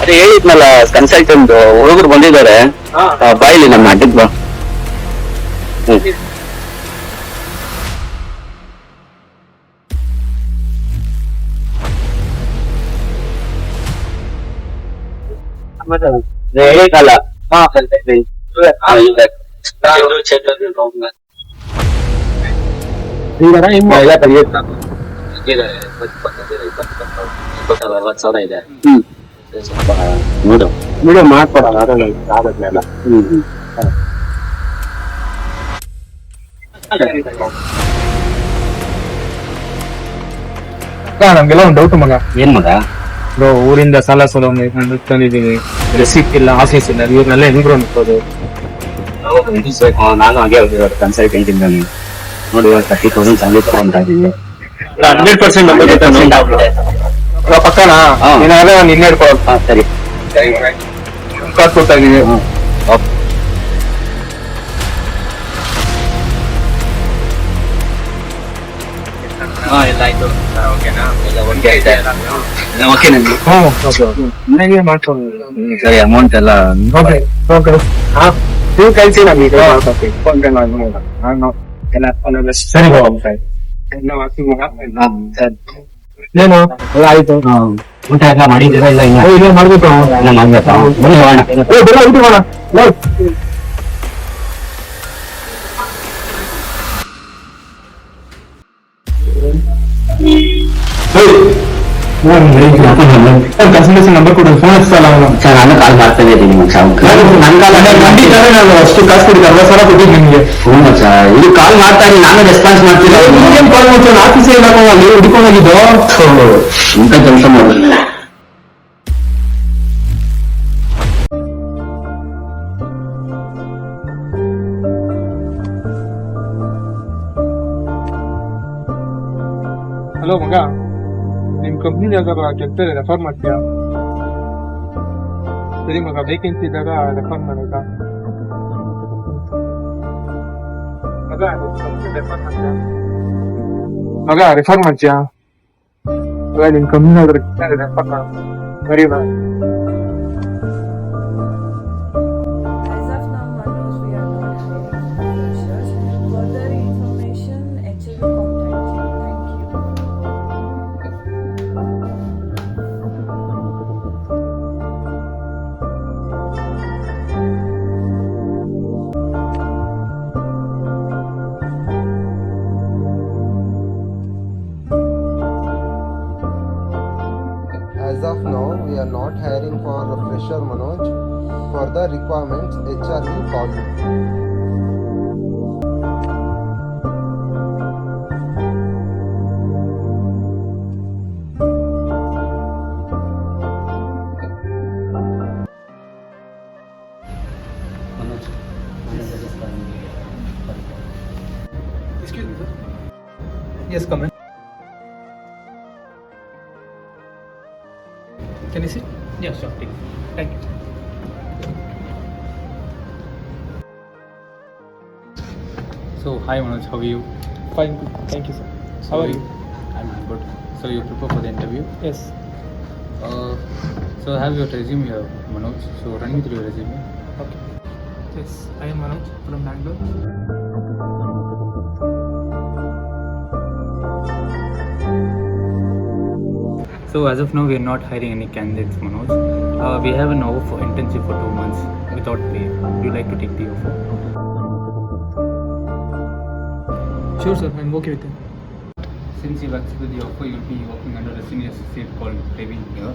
ಅದೇ ಹೇಳಿದ್ನಲ್ಲ ಕನ್ಸಲ್ಟೆಂಟ್ ಹುಡುಗರು ಬಂದಿದ್ದಾರೆ, ಬಾಯಿಲಿ ನಮ್ಮ ಅಡ್ಡಿದ್ ಬಾ. ಹೇಳಿದಲ್ಲ ಇದೆ. ಸ್ವಲ್ಪ ನೋಡು ವಿಡಿಯೋ ಮಾಡ್ಕೊಡೋಣ ಆದ್ಮೇಲೆ. ನಮ್ಗೆಲ್ಲ ಒಂದು ಡೌಟ್ ಮಗ. ಏನ್ ಮಗ? ಊರಿಂದ ಸಾಲ ತಂದಿದೀವಿ, ರೆಸಿಪ್ಟ್ ಇಲ್ಲ, ಆಫೀಸ್ ಇಲ್ಲ, ಇವ್ರನ್ನೆಲ್ಲ ಹೆಂಗ್ರು ಅನ್ಕೋದು? ನಾನು ಹಾಗೆ ಹೋಗಿರೋದು ಕನ್ಸಲ್ಟೆಂಟ್ ಇಂದ ನೋಡಿ 30,000 ಸ್ಯಾಲರಿ ತಗೊಂತಾ ಇದ್ದೀವಿ. 100% ಪಕ್ಕನಾ? ಏನಾದ್ರೆ ನಾನು ಇನ್ನೇ ಇಟ್ಕೊಳ್ಳೋ. ಸರಿ ಕಾಸು ಕೊಟ್ಟಾಗಿದೆ. ಸರಿ ಅಮೌಂಟ್ ಎಲ್ಲ ನೀವು ಕಳಿಸಿ ನಮಗೆ. ಏನು ಆಯ್ತು? ಊಟ ಎಲ್ಲ ಮಾಡಿದ್ದೀರಾ? ಇಲ್ಲ ಇನ್ನ ಮಾಡ್ಬೇಕು. ಕನ್ಸಲ್ಟೇಷನ್ ನಂಬರ್ ಕೊಡ, ಫೋನ್ ಹಚ್ಚಲ್ಲ ಅವನು. ಸರ್ ನಾನು ಕಾಲ್ ಮಾಡ್ತಾನೆ ಇದ್ದೀನಿ ನಾನು ಅಷ್ಟು ಕಾಸು ಕೊಡಿ, 60,000 ಕೊಟ್ಟಿದ್ದು ನಿಮ್ಗೆ. ಹ್ಞೂ ಸರ್, ಇದು ಕಾಲ್ ಮಾಡ್ತಾ ಇದ್ದೀನಿ, ನಾನು ರೆಸ್ಪಾನ್ಸ್ ಮಾಡ್ತೀನಿ. ನಿಮ್ಗೇನು ಕಾಲ್ ಮಾಡ್ತೀನಿ? ಆಫೀಸೇ ಇಲ್ಲ, ನೀವು ಹುಡ್ಕೊಂಡೋಗಿದ್ದು ಇಂಥ ಕೆಲಸ ಮಾಡೋದು. ಹಲೋ ಮಗ, ನಿಮ್ ಕಂಪ್ನಿ ಯಾವ್ದಾರ ಕೆಲಸ ರೆಫರ್ ಮಾಡ್ತೀಯಾ? ಸರಿ ಮಗ, ವೇಕೆನ್ಸಿ ಇದ್ದಾಗ ರೆಫರ್ ಮಾಡೋದ ಮಗ? ರೆಫರ್ ಮಾಡ್ತೀಯಾ ಮಗ? ನಿಮ್ ಕಂಪ್ನಿ ಯಾವ್ದಾರ ರೆಫರ್ ಸರಿ ಮಗ. As of now, Manoj, we are not having freshers. Further information, HL will contact you. As of now, we are not hiring for a fresher, Manoj. For the requirements, HR will call you. Excuse me, sir. Yes, come in. Can you sit? Yeah, sure. Thank you. So, hi Manoj, how are you? Fine, good. Thank you, sir. How are you? I'm good. So, you prepare for the interview? Yes. So, I have your resume here, Manoj. So, run me through your resume. Okay. Yes, I am Manoj from Bangalore. So, as of now, we are not hiring any candidates, Manoj. We have an offer for internship for 2 months without pay. Would you like to take the offer? Sure, sir. I'm okay with it. Since you accepted the offer, you will be working under a senior associate called Devi here.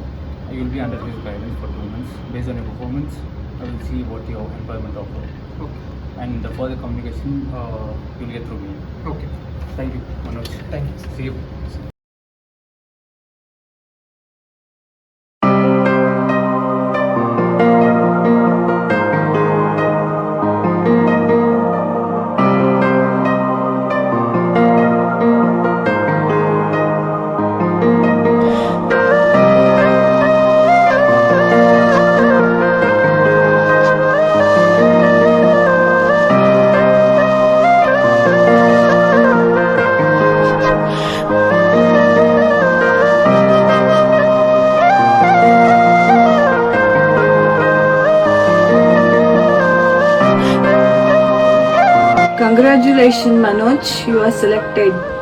You will be under his guidance for 2 months. Based on your performance, I will see what your employment offer. Okay. And for the communication, you will get through me. Okay. Thank you, Manoj. Thank you. See you. Congratulations, Manoj. You are selected.